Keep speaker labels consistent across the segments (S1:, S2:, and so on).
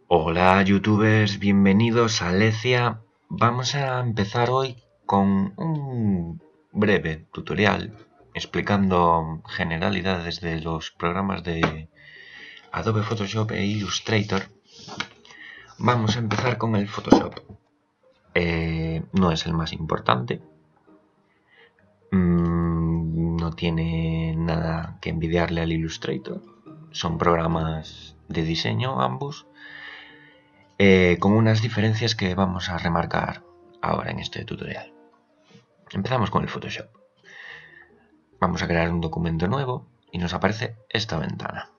S1: Hola youtubers, bienvenidos a Lecia. Vamos a empezar hoy con un breve tutorial explicando generalidades de los programas de Adobe Photoshop e Illustrator. Vamos a empezar con el Photoshop. No es el más importante. No tiene nada que envidiarle al Illustrator. Son programas de diseño ambos. Con unas diferencias que vamos a remarcar ahora en este tutorial. Empezamos con el Photoshop. Vamos a crear un documento nuevo y nos aparece esta ventana.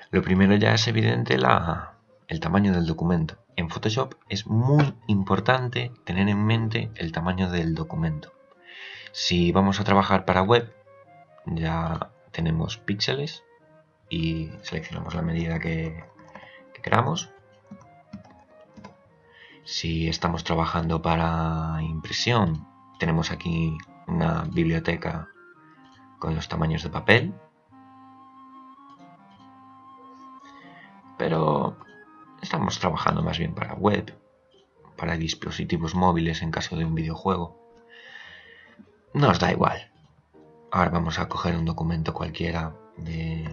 S1: Lo primero ya es evidente el tamaño del documento. En Photoshop es muy importante tener en mente el tamaño del documento. Si vamos a trabajar para web, ya tenemos píxeles y seleccionamos la medida que queramos. Si estamos trabajando para impresión, tenemos aquí una biblioteca con los tamaños de papel. Pero estamos trabajando más bien para web, para dispositivos móviles en caso de un videojuego. Nos da igual. Ahora vamos a coger un documento cualquiera de...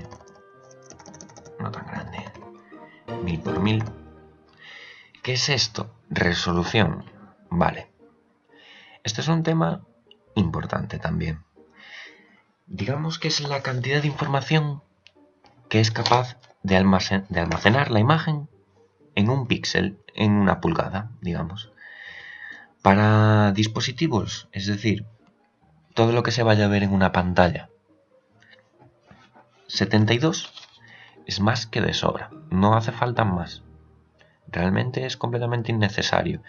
S1: no tan grande. 1000 por 1000. ¿Qué es esto? Resolución. Vale. Este es un tema importante también. Digamos que es la cantidad de información que es capaz de almacenar la imagen en un píxel, en una pulgada, digamos. Para dispositivos, es decir, todo lo que se vaya a ver en una pantalla, 72 es más que de sobra, no hace falta más. Realmente es completamente innecesario.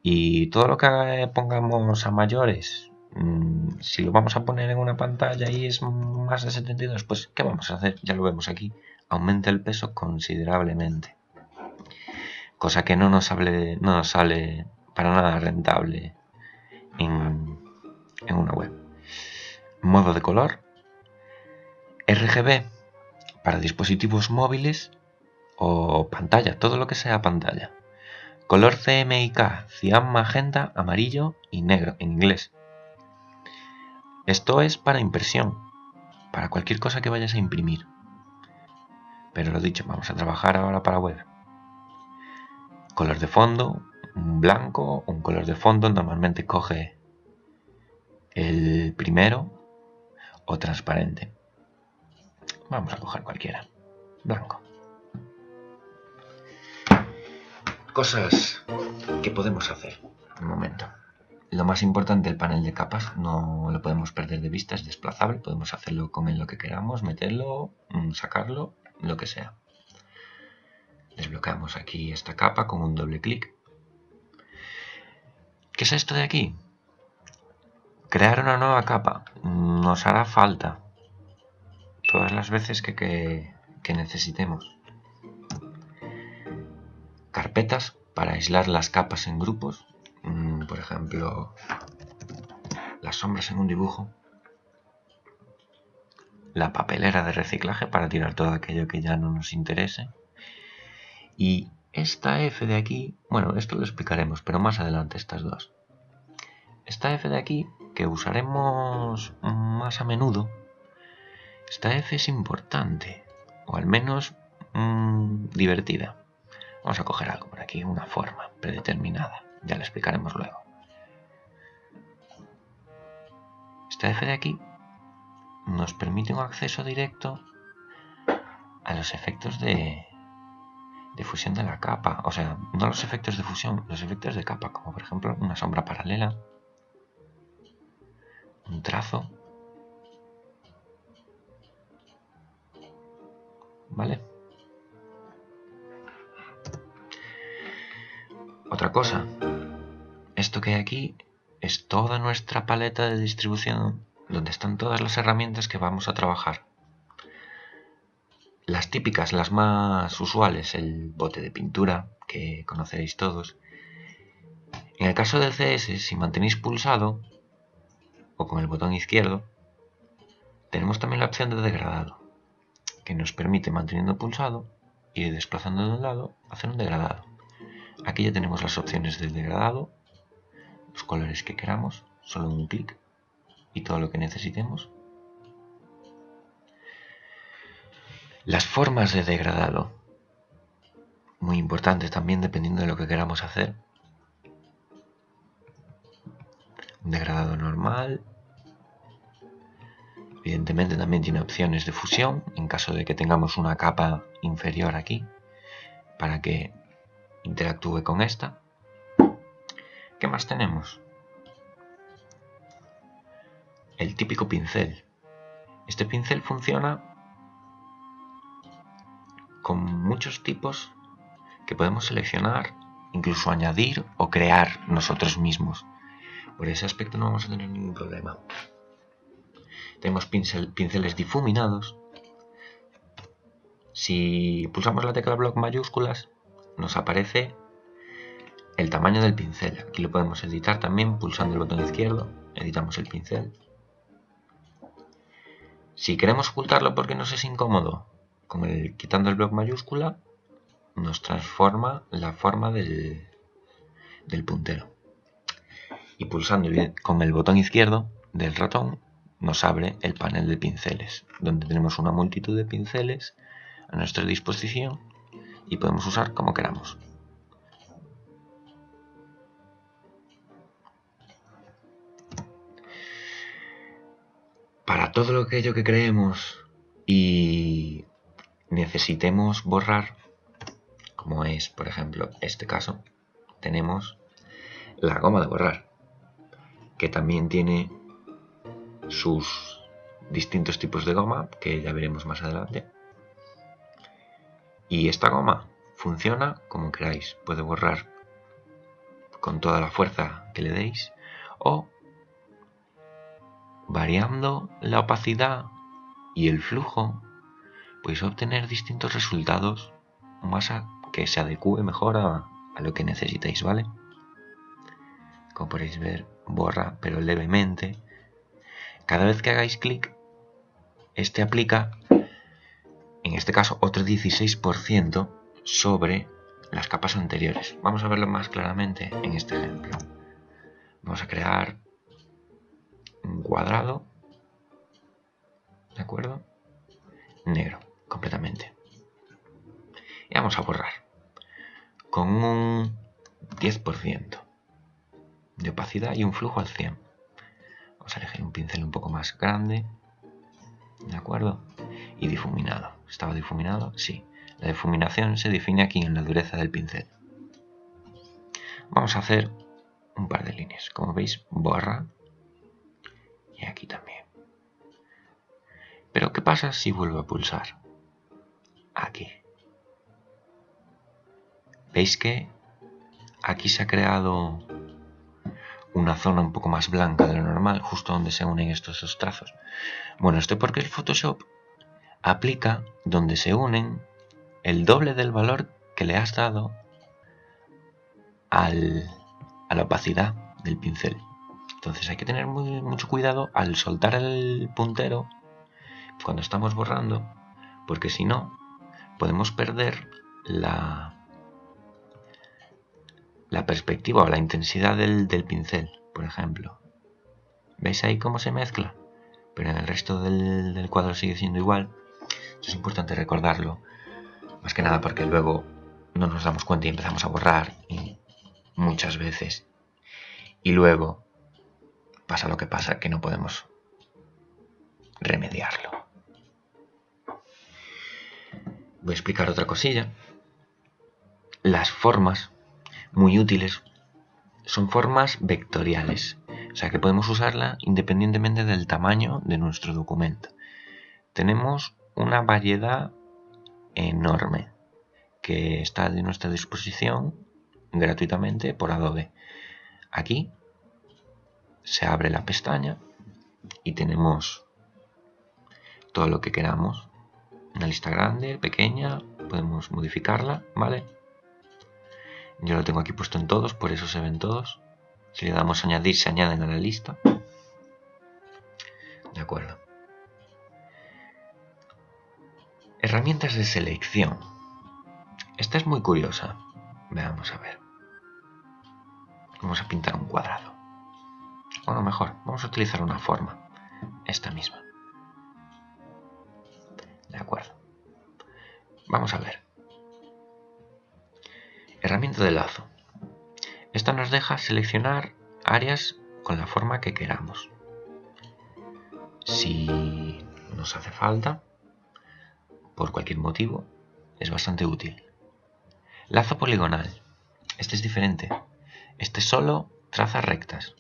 S1: Y todo lo que pongamos a mayores, si lo vamos a poner en una pantalla y es más de 72, pues ¿qué vamos a hacer? Ya lo vemos aquí, aumenta el peso considerablemente. Cosa que no nos sale para nada rentable en una web. Modo de color, RGB para dispositivos móviles o pantalla, todo lo que sea pantalla. Color CMYK, cian, magenta, amarillo y negro en inglés. Esto es para impresión, para cualquier cosa que vayas a imprimir. Pero lo dicho, vamos a trabajar ahora para web. Color de fondo, un blanco, un color de fondo, normalmente coge el primero o transparente. Vamos a coger cualquiera, blanco. Cosas que podemos hacer. Un momento. Lo más importante, el panel de capas, no lo podemos perder de vista, es desplazable, podemos hacerlo con él lo que queramos, meterlo, sacarlo, lo que sea. Desbloqueamos aquí esta capa con un doble clic. ¿Qué es esto de aquí? Crear una nueva capa. Nos hará falta todas las veces que necesitemos. Carpetas para aislar las capas en grupos. Por ejemplo, las sombras en un dibujo. La papelera de reciclaje para tirar todo aquello que ya no nos interese. Y esta F de aquí, bueno, esto lo explicaremos, pero más adelante estas dos. Esta F de aquí, que usaremos más a menudo, esta F es importante, o al menos divertida. Vamos a coger algo por aquí, una forma predeterminada, ya la explicaremos luego. Esta F de aquí nos permite un acceso directo a los efectos de fusión de la capa, o sea, no los efectos de fusión, los efectos de capa, como por ejemplo una sombra paralela, un trazo, ¿vale? Otra cosa, esto que hay aquí es toda nuestra paleta de distribución donde están todas las herramientas que vamos a trabajar. Las típicas, las más usuales, el bote de pintura, que conoceréis todos. En el caso del CS, si mantenéis pulsado, o con el botón izquierdo, tenemos también la opción de degradado, que nos permite, manteniendo pulsado, ir desplazando de un lado, hacer un degradado. Aquí ya tenemos las opciones del degradado, los colores que queramos, solo un clic y todo lo que necesitemos. Las formas de degradado, muy importantes también dependiendo de lo que queramos hacer. Un degradado normal. Evidentemente también tiene opciones de fusión en caso de que tengamos una capa inferior aquí para que interactúe con esta. ¿Qué más tenemos? El típico pincel. Este pincel funciona con muchos tipos que podemos seleccionar, incluso añadir o crear nosotros mismos. Por ese aspecto no vamos a tener ningún problema. Tenemos pinceles difuminados. Si pulsamos la tecla bloc mayúsculas, nos aparece el tamaño del pincel. Aquí lo podemos editar también pulsando el botón izquierdo. Editamos el pincel. Si queremos ocultarlo porque nos es incómodo, quitando el bloc mayúscula, nos transforma la forma del puntero. Y pulsando con el botón izquierdo del ratón, nos abre el panel de pinceles, donde tenemos una multitud de pinceles a nuestra disposición y podemos usar como queramos. Para todo aquello que creemos y necesitemos borrar, como es, por ejemplo, este caso, tenemos la goma de borrar, que también tiene sus distintos tipos de goma, que ya veremos más adelante. Y esta goma funciona como queráis. Puede borrar con toda la fuerza que le deis o variando la opacidad y el flujo podéis obtener distintos resultados más que se adecue mejor a lo que necesitéis, ¿vale? Como podéis ver, borra pero levemente. Cada vez que hagáis clic, este aplica, en este caso, otro 16% sobre las capas anteriores. Vamos a verlo más claramente en este ejemplo. Vamos a crear un cuadrado, ¿de acuerdo? Negro, completamente. Y vamos a borrar con un 10% de opacidad y un flujo al 100%. Vamos a elegir un pincel un poco más grande, ¿de acuerdo? Y difuminado. ¿Estaba difuminado? Sí. La difuminación se define aquí en la dureza del pincel. Vamos a hacer un par de líneas. Como veis, borra. Y aquí también. Pero ¿qué pasa si vuelvo a pulsar? Aquí. ¿Veis que aquí se ha creado una zona un poco más blanca de lo normal, justo donde se unen estos dos trazos? Bueno, esto porque el Photoshop aplica donde se unen el doble del valor que le has dado a la opacidad del pincel. Entonces hay que tener mucho cuidado al soltar el puntero cuando estamos borrando, porque si no podemos perder la perspectiva o la intensidad del pincel, por ejemplo. ¿Veis ahí cómo se mezcla? Pero en el resto del cuadro sigue siendo igual. Eso es importante recordarlo, más que nada porque luego no nos damos cuenta y empezamos a borrar muchas veces. Y luego pasa lo que pasa, que no podemos remediarlo. Voy a explicar otra cosilla. Las formas muy útiles son formas vectoriales, o sea que podemos usarla independientemente del tamaño de nuestro documento. Tenemos una variedad enorme que está a nuestra disposición gratuitamente por Adobe. Aquí se abre la pestaña y tenemos todo lo que queramos. Una lista grande, pequeña, podemos modificarla, ¿vale? Yo lo tengo aquí puesto en todos, por eso se ven todos. Si le damos a añadir, se añaden a la lista. De acuerdo. Herramientas de selección. Esta es muy curiosa. Veamos a ver. Vamos a pintar un cuadrado. Bueno, mejor, vamos a utilizar una forma. Esta misma. De acuerdo. Vamos a ver. Herramienta de lazo. Esta nos deja seleccionar áreas con la forma que queramos. Si nos hace falta, por cualquier motivo, es bastante útil. Lazo poligonal. Este es diferente. Este solo traza rectas.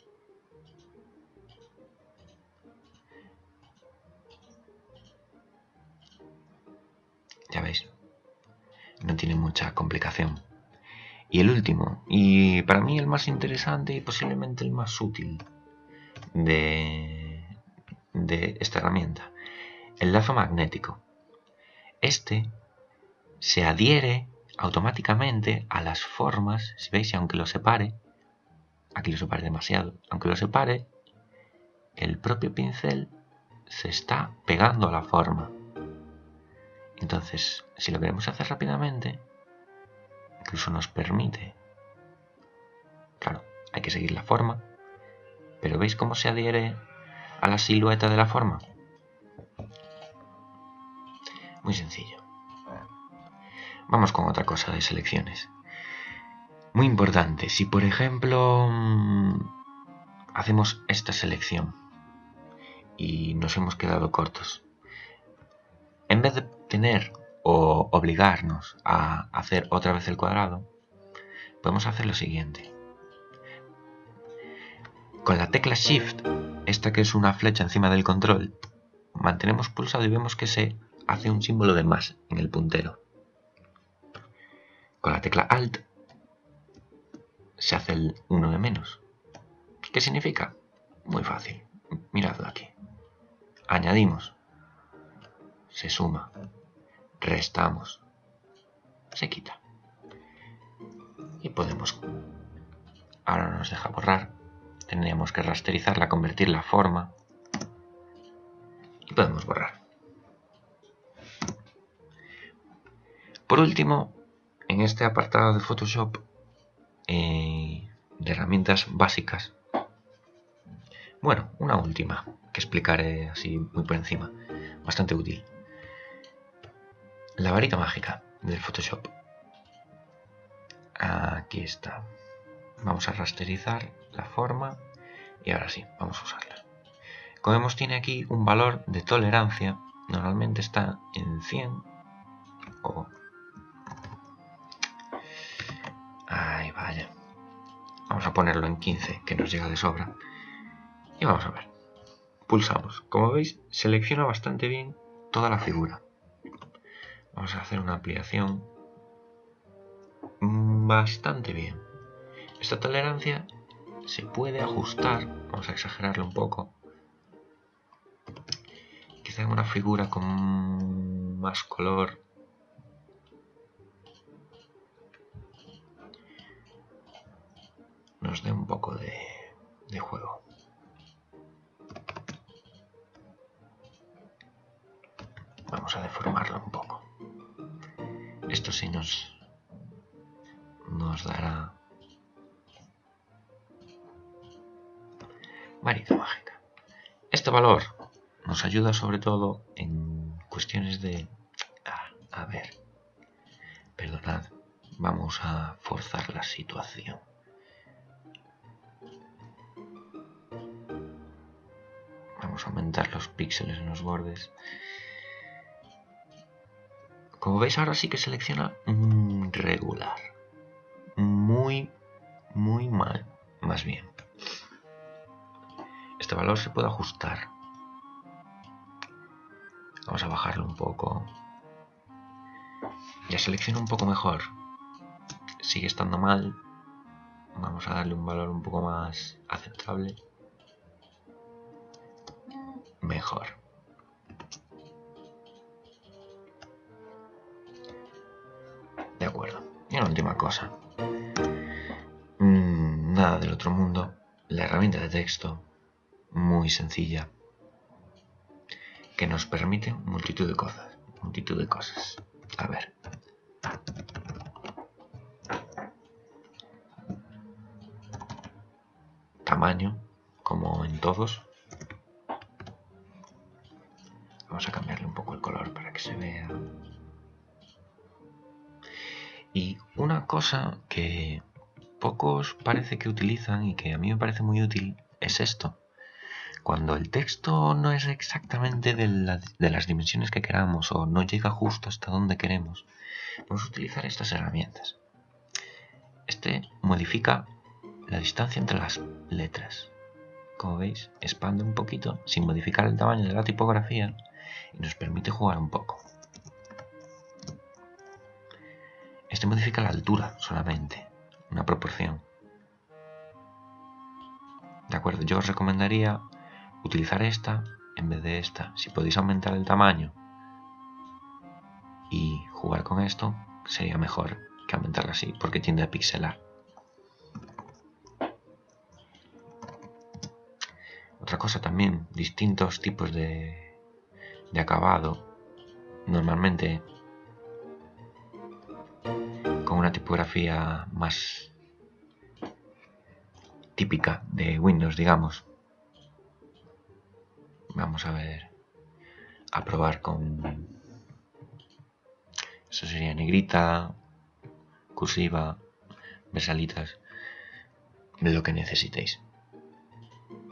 S1: Ya veis, no tiene mucha complicación. Y el último, y para mí el más interesante y posiblemente el más útil de esta herramienta, el lazo magnético. Este se adhiere automáticamente a las formas, si veis, y aunque lo separe, aquí lo separe demasiado, aunque lo separe, el propio pincel se está pegando a la forma. Entonces, si lo queremos hacer rápidamente, incluso nos permite, claro, hay que seguir la forma, pero ¿veis cómo se adhiere a la silueta de la forma? Muy sencillo. Vamos con otra cosa de selecciones. Muy importante, si por ejemplo hacemos esta selección y nos hemos quedado cortos, en vez de tener o obligarnos a hacer otra vez el cuadrado, podemos hacer lo siguiente. Con la tecla Shift, esta que es una flecha encima del control, mantenemos pulsado y vemos que se hace un símbolo de más en el puntero. Con la tecla Alt se hace el 1 de menos. ¿Qué significa? Muy fácil. Miradlo aquí. Añadimos. Se suma. Restamos. Se quita. Y podemos... Ahora no nos deja borrar. Tendríamos que rasterizarla, convertir la forma. Y podemos borrar. Por último, en este apartado de Photoshop, de herramientas básicas, bueno, una última que explicaré así muy por encima, bastante útil. La varita mágica del Photoshop. Aquí está. Vamos a rasterizar la forma y ahora sí, vamos a usarla. Como vemos, tiene aquí un valor de tolerancia. Normalmente está en 100 o... Ahí vaya. Vamos a ponerlo en 15, que nos llega de sobra. Y vamos a ver. Pulsamos. Como veis, selecciona bastante bien toda la figura. Vamos a hacer una ampliación bastante bien. Esta tolerancia se puede ajustar. Vamos a exagerarlo un poco. Quizá en una figura con más color nos dé un poco de juego. Vamos a deformarlo un poco. Esto sí nos dará varita mágica. Este valor nos ayuda sobre todo en cuestiones de... A ver, perdonad, vamos a forzar la situación. Vamos a aumentar los píxeles en los bordes. Como veis, ahora sí que selecciona regular. Muy mal, más bien. Este valor se puede ajustar. Vamos a bajarlo un poco. Ya selecciona un poco mejor. Sigue estando mal. Vamos a darle un valor un poco más aceptable. Mejor. De acuerdo. Y una última cosa. Nada del otro mundo. La herramienta de texto. Muy sencilla. Que nos permite multitud de cosas. A ver. tamaño, como en todos. Vamos a cambiarle un poco el color para que se vea. Y una cosa que pocos parece que utilizan y que a mí me parece muy útil es esto. Cuando el texto no es exactamente de las dimensiones que queramos o no llega justo hasta donde queremos, podemos utilizar estas herramientas. Este modifica la distancia entre las letras. Como veis, expande un poquito sin modificar el tamaño de la tipografía y nos permite jugar un poco. Este modifica la altura solamente, una proporción. De acuerdo, yo os recomendaría utilizar esta en vez de esta. Si podéis aumentar el tamaño y jugar con esto, sería mejor que aumentarla así, porque tiende a pixelar. Otra cosa también, distintos tipos de acabado, normalmente con una tipografía más típica de Windows, digamos. Vamos a ver, a probar con... Eso sería negrita, cursiva, versalitas, de lo que necesitéis.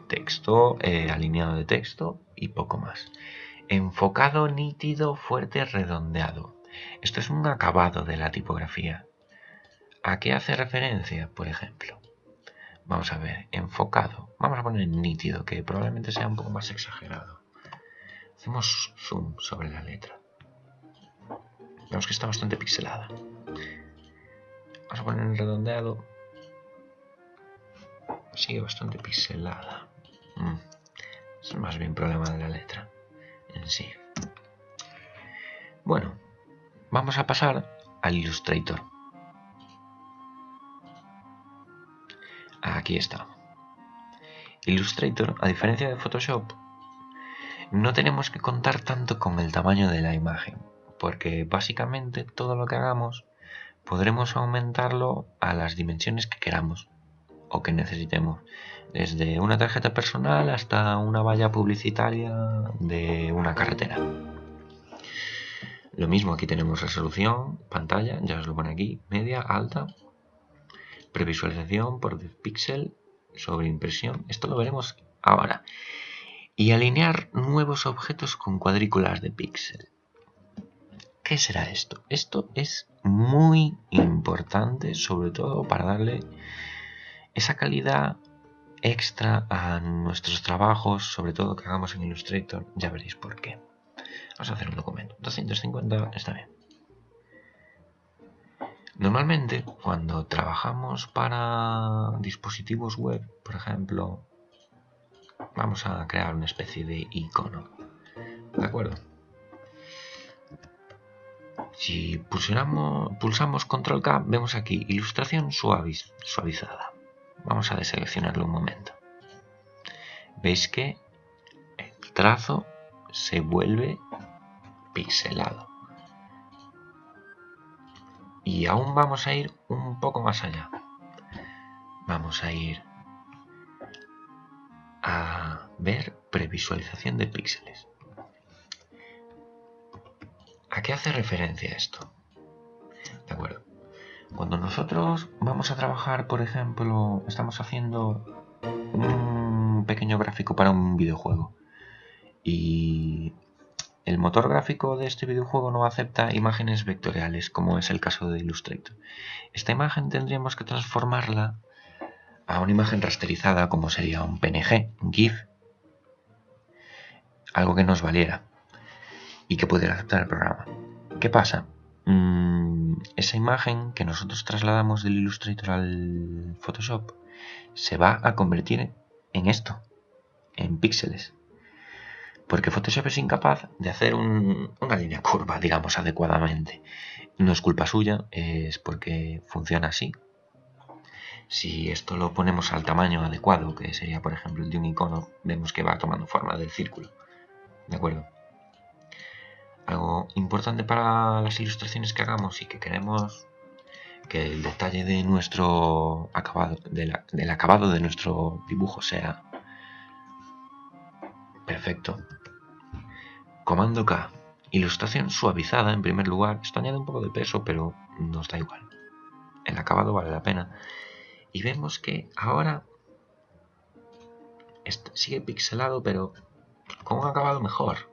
S1: Texto, alineado de texto y poco más. Enfocado, nítido, fuerte, redondeado. Esto es un acabado de la tipografía. ¿A qué hace referencia, por ejemplo? Vamos a ver, enfocado. Vamos a poner nítido, que probablemente sea un poco más exagerado. Hacemos zoom sobre la letra. Vemos que está bastante pixelada. Vamos a poner en redondeado. Sigue bastante pixelada. Es más bien problema de la letra en sí. Bueno, vamos a pasar al Illustrator. Aquí está. Illustrator, a diferencia de Photoshop, no tenemos que contar tanto con el tamaño de la imagen, porque básicamente todo lo que hagamos podremos aumentarlo a las dimensiones que queramos o que necesitemos, desde una tarjeta personal hasta una valla publicitaria de una carretera. Lo mismo, aquí tenemos resolución, pantalla, ya os lo pone aquí, media, alta, previsualización por píxel, sobreimpresión, esto lo veremos ahora. Y alinear nuevos objetos con cuadrículas de píxel. ¿Qué será esto? Esto es muy importante, sobre todo para darle esa calidad extra a nuestros trabajos, sobre todo que hagamos en Illustrator. Ya veréis por qué. Vamos a hacer un documento. 250 está bien. Normalmente, cuando trabajamos para dispositivos web, por ejemplo, vamos a crear una especie de icono. ¿De acuerdo? Si pulsamos Control K, vemos aquí ilustración suavizada. Vamos a deseleccionarlo un momento. Veis que el trazo se vuelve pixelado. Y aún vamos a ir un poco más allá. Vamos a ir a ver previsualización de píxeles. ¿A qué hace referencia esto? De acuerdo. Cuando nosotros vamos a trabajar, por ejemplo, estamos haciendo un pequeño gráfico para un videojuego y el motor gráfico de este videojuego no acepta imágenes vectoriales, como es el caso de Illustrator. Esta imagen tendríamos que transformarla a una imagen rasterizada, como sería un PNG, un GIF, algo que nos valiera y que pudiera aceptar el programa. ¿Qué pasa? Esa imagen que nosotros trasladamos del Illustrator al Photoshop se va a convertir en esto, en píxeles, porque Photoshop es incapaz de hacer una línea curva, digamos, adecuadamente. No es culpa suya, es porque funciona así. Si esto lo ponemos al tamaño adecuado, que sería por ejemplo el de un icono, vemos que va tomando forma del círculo. ¿De acuerdo? Algo importante para las ilustraciones que hagamos y que queremos que el detalle de nuestro acabado, del acabado de nuestro dibujo sea perfecto. Comando K. Ilustración suavizada en primer lugar. Esto añade un poco de peso, pero nos da igual. El acabado vale la pena. Y vemos que ahora sigue pixelado, pero con un acabado mejor.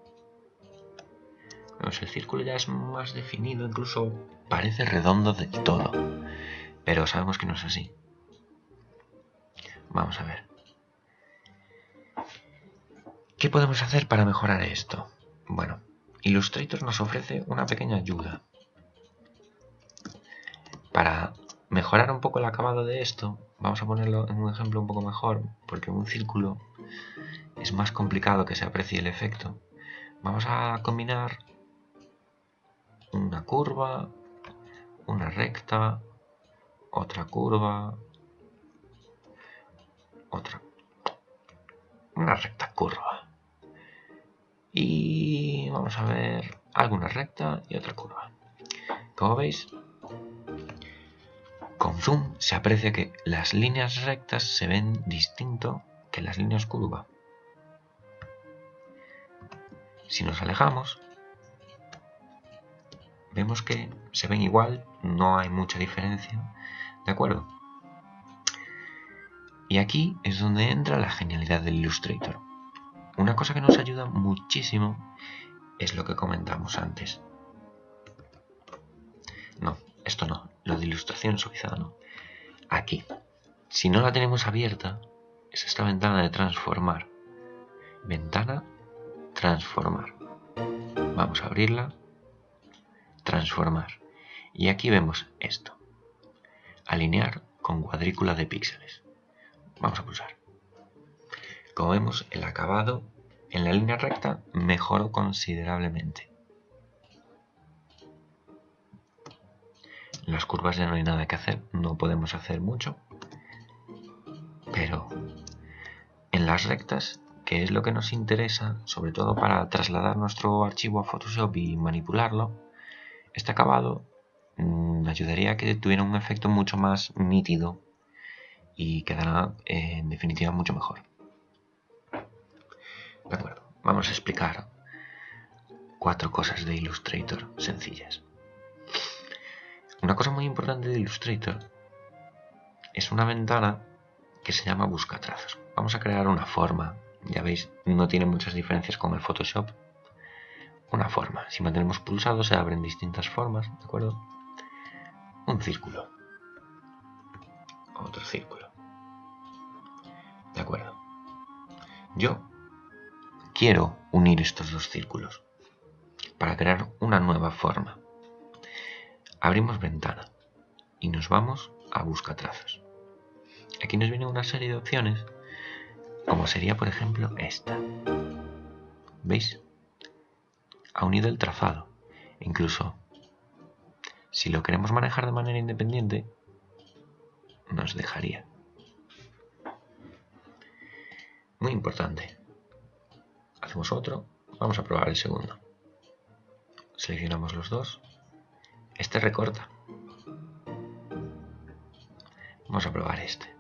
S1: Vemos, el círculo ya es más definido, incluso parece redondo del todo. Pero sabemos que no es así. Vamos a ver. ¿Qué podemos hacer para mejorar esto? Bueno, Illustrator nos ofrece una pequeña ayuda. Para mejorar un poco el acabado de esto, vamos a ponerlo en un ejemplo un poco mejor, porque en un círculo es más complicado que se aprecie el efecto. Vamos a combinar una curva, una recta, otra curva, una recta curva. Y vamos a ver alguna recta y otra curva. Como veis, con zoom se aprecia que las líneas rectas se ven distinto que las líneas curva. Si nos alejamos, vemos que se ven igual, no hay mucha diferencia, ¿de acuerdo? Y aquí es donde entra la genialidad del Illustrator. Una cosa que nos ayuda muchísimo es lo que comentamos antes. No, esto no, lo de ilustración suavizada no. Aquí, si no la tenemos abierta, es esta ventana de transformar. Ventana, transformar. Vamos a abrirla, transformar. Y aquí vemos esto. Alinear con cuadrícula de píxeles. Vamos a pulsar. Como vemos, el acabado en la línea recta mejoró considerablemente. En las curvas ya no hay nada que hacer, no podemos hacer mucho. Pero en las rectas, que es lo que nos interesa, sobre todo para trasladar nuestro archivo a Photoshop y manipularlo, este acabado ayudaría a que tuviera un efecto mucho más nítido y quedará en definitiva mucho mejor. De acuerdo, vamos a explicar 4 cosas de Illustrator sencillas. Una cosa muy importante de Illustrator es una ventana que se llama buscatrazos. Vamos a crear una forma, ya veis, no tiene muchas diferencias con el Photoshop. Una forma, si mantenemos pulsado se abren distintas formas, ¿de acuerdo? Un círculo, otro círculo, ¿de acuerdo? Yo quiero unir estos dos círculos para crear una nueva forma. Abrimos ventana y nos vamos a buscatrazos. Aquí nos viene una serie de opciones, como sería por ejemplo esta. ¿Veis? Ha unido el trazado. Incluso si lo queremos manejar de manera independiente, nos dejaría. Muy importante. Hacemos otro. Vamos a probar el segundo. Seleccionamos los dos. Este recorta. Vamos a probar este.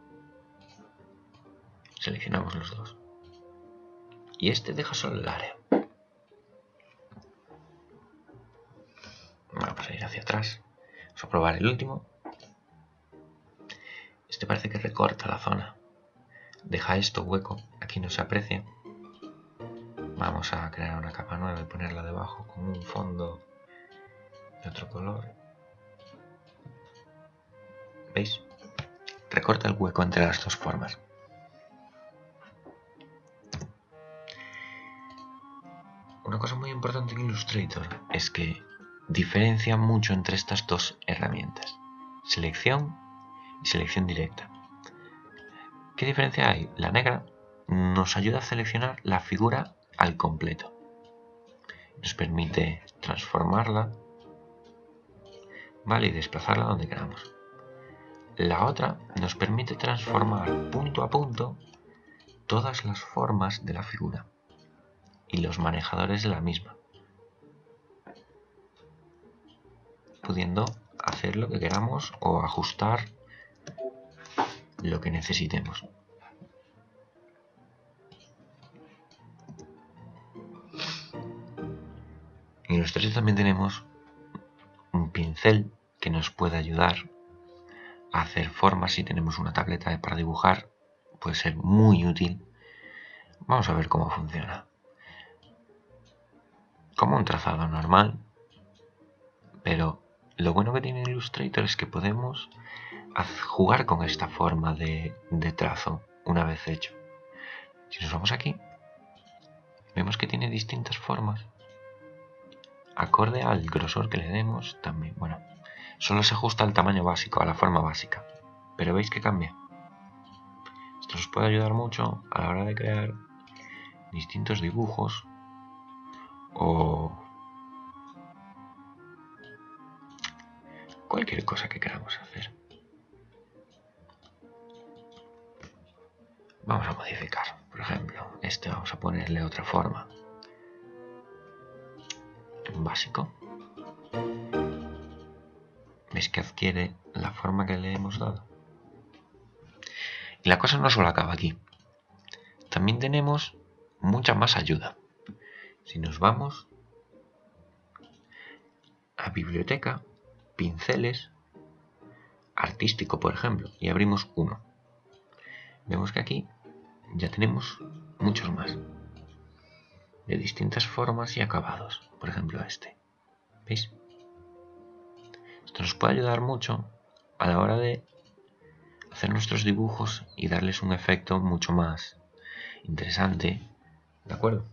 S1: Seleccionamos los dos. Y este deja solo el área. Vamos a ir hacia atrás. Vamos a probar el último. Este parece que recorta la zona. Deja esto hueco. Aquí no se aprecia. Vamos a crear una capa nueva y ponerla debajo con un fondo de otro color. ¿Veis? Recorta el hueco entre las dos formas. Una cosa muy importante en Illustrator es que diferencia mucho entre estas dos herramientas. Selección y selección directa. ¿Qué diferencia hay? La negra nos ayuda a seleccionar la figura al completo. Nos permite transformarla, ¿vale? Y desplazarla donde queramos. La otra nos permite transformar punto a punto todas las formas de la figura y los manejadores de la misma, pudiendo hacer lo que queramos o ajustar lo que necesitemos. En Illustrator también tenemos un pincel que nos puede ayudar a hacer formas. Si tenemos una tableta para dibujar, puede ser muy útil. Vamos a ver cómo funciona. Como un trazado normal, pero lo bueno que tiene Illustrator es que podemos jugar con esta forma de trazo una vez hecho. Si nos vamos aquí, vemos que tiene distintas formas acorde al grosor que le demos. También, bueno, solo se ajusta al tamaño básico, a la forma básica, pero veis que cambia. Esto nos puede ayudar mucho a la hora de crear distintos dibujos o cualquier cosa que queramos hacer. Vamos a modificar, por ejemplo, vamos a ponerle otra forma. En básico. ¿Veis que adquiere la forma que le hemos dado? Y la cosa no solo acaba aquí. También tenemos mucha más ayuda. Si nos vamos a biblioteca, pinceles, artístico, por ejemplo, y abrimos uno, vemos que aquí ya tenemos muchos más, de distintas formas y acabados. Por ejemplo, ¿veis? Esto nos puede ayudar mucho a la hora de hacer nuestros dibujos y darles un efecto mucho más interesante, ¿de acuerdo?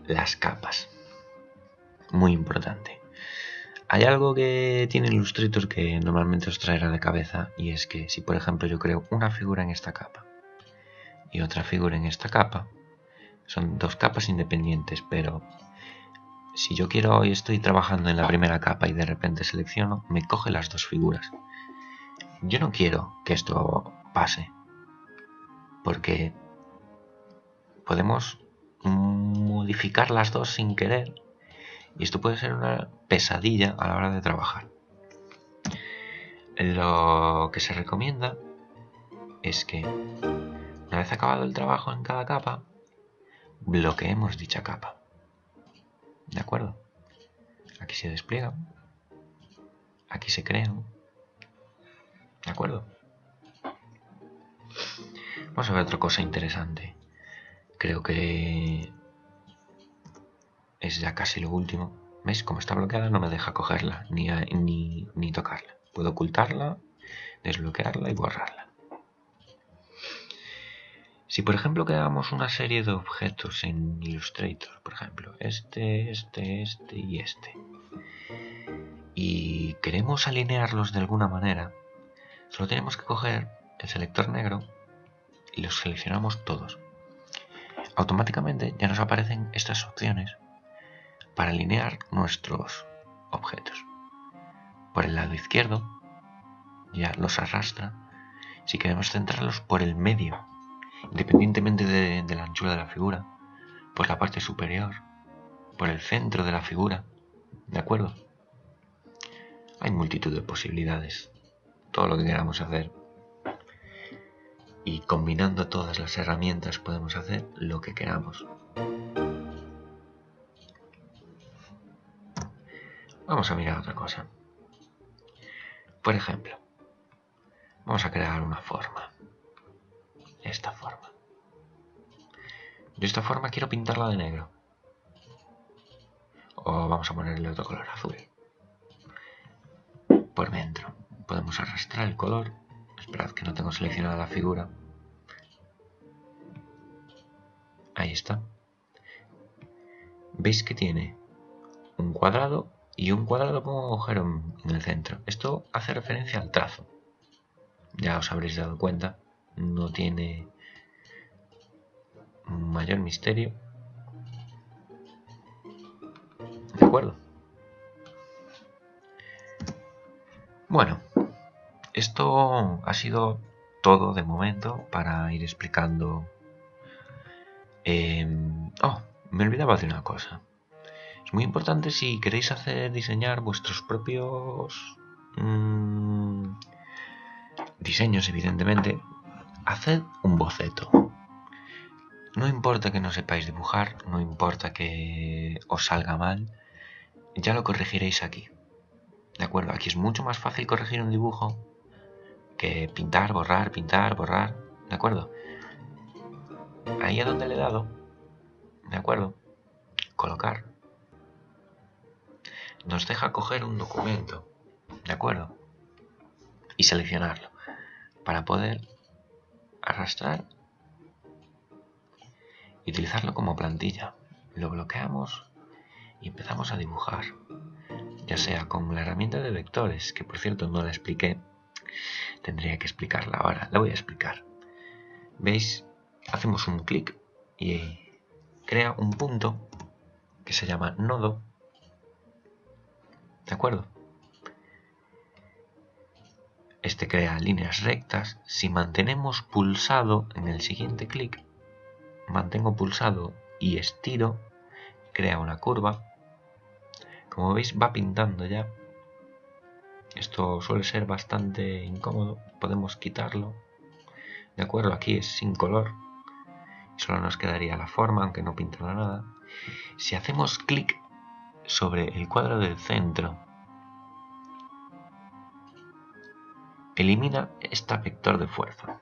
S1: Las capas, muy importante. Hay algo que tiene Illustrator que normalmente os traerá de cabeza, y es que si por ejemplo yo creo una figura en esta capa y otra figura en esta capa, son dos capas independientes, pero si yo quiero y estoy trabajando en la primera capa y de repente selecciono, me coge las dos figuras. Yo no quiero que esto pase, porque podemos modificar las dos sin querer y esto puede ser una pesadilla a la hora de trabajar. Lo que se recomienda es que una vez acabado el trabajo en cada capa, bloqueemos dicha capa. ¿De acuerdo? Aquí se despliegan, aquí se crean. ¿De acuerdo? Vamos a ver otra cosa interesante. Creo que es ya casi lo último. ¿Veis? Como está bloqueada no me deja cogerla ni tocarla. Puedo ocultarla, desbloquearla y borrarla. Si por ejemplo creamos una serie de objetos en Illustrator, por ejemplo, este y este, y queremos alinearlos de alguna manera, solo tenemos que coger el selector negro y los seleccionamos todos. Automáticamente ya nos aparecen estas opciones para alinear nuestros objetos. Por el lado izquierdo ya los arrastra. Si queremos centrarlos por el medio, independientemente de la anchura de la figura, por la parte superior, por el centro de la figura, ¿de acuerdo? Hay multitud de posibilidades, todo lo que queramos hacer. Y combinando todas las herramientas podemos hacer lo que queramos. Vamos a mirar otra cosa. Por ejemplo, vamos a crear una forma. Esta forma. Yo esta forma quiero pintarla de negro. O vamos a ponerle otro color, azul. Por dentro podemos arrastrar el color. Esperad que no tengo seleccionada la figura. Ahí está. ¿Veis que tiene un cuadrado y un cuadrado con un agujero en el centro? Esto hace referencia al trazo. Ya os habréis dado cuenta. No tiene mayor misterio. ¿De acuerdo? Bueno, esto ha sido todo de momento para ir explicando. me olvidaba de una cosa. Es muy importante si queréis diseñar vuestros propios diseños, evidentemente, haced un boceto. No importa que no sepáis dibujar, no importa que os salga mal, ya lo corregiréis aquí. ¿De acuerdo? Aquí es mucho más fácil corregir un dibujo que pintar, borrar, ¿de acuerdo? Ahí a donde le he dado, ¿de acuerdo? Colocar. Nos deja coger un documento, ¿de acuerdo? Y seleccionarlo para poder arrastrar y utilizarlo como plantilla. Lo bloqueamos y empezamos a dibujar, ya sea con la herramienta de vectores, que por cierto no la expliqué, tendría que explicarla ahora, la voy a explicar. ¿Veis? Hacemos un clic y crea un punto que se llama nodo, ¿de acuerdo? Este crea líneas rectas. Si mantenemos pulsado en el siguiente clic, mantengo pulsado y estiro, crea una curva. Como veis va pintando ya. Esto suele ser bastante incómodo, podemos quitarlo. De acuerdo, aquí es sin color. Solo nos quedaría la forma, aunque no pinta nada. Si hacemos clic sobre el cuadro del centro, elimina este vector de fuerza.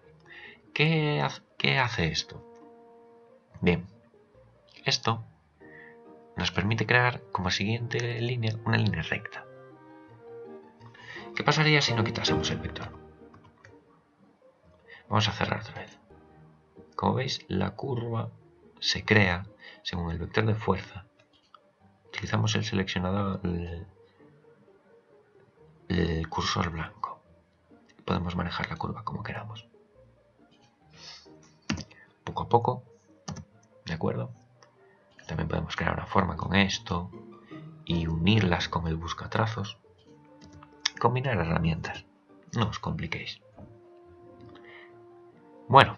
S1: ¿Qué hace esto? Bien, esto nos permite crear como siguiente línea una línea recta. ¿Qué pasaría si no quitásemos el vector? Vamos a cerrar otra vez. Como veis, la curva se crea según el vector de fuerza. Utilizamos el seleccionador, el cursor blanco. Podemos manejar la curva como queramos. Poco a poco, ¿de acuerdo? También podemos crear una forma con esto y unirlas con el buscatrazos. Combinar herramientas. No os compliquéis. Bueno,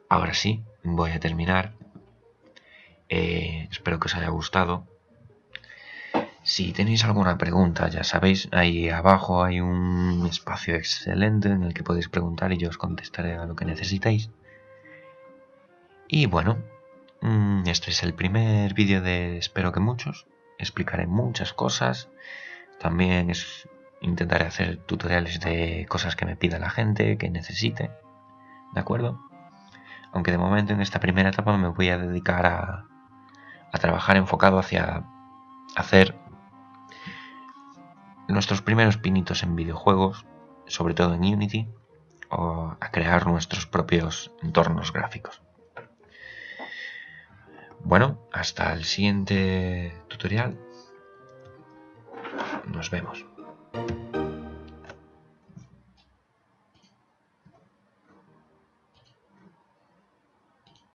S1: ahora sí, voy a terminar. Espero que os haya gustado. Si tenéis alguna pregunta, ya sabéis, ahí abajo hay un espacio excelente en el que podéis preguntar y yo os contestaré a lo que necesitéis. Y bueno, este es el primer vídeo de espero que muchos. Explicaré muchas cosas. También intentaré hacer tutoriales de cosas que me pida la gente, que necesite. ¿De acuerdo? Aunque de momento en esta primera etapa me voy a dedicar a trabajar enfocado hacia hacer nuestros primeros pinitos en videojuegos, sobre todo en Unity, o a crear nuestros propios entornos gráficos. Bueno, hasta el siguiente tutorial. Nos vemos.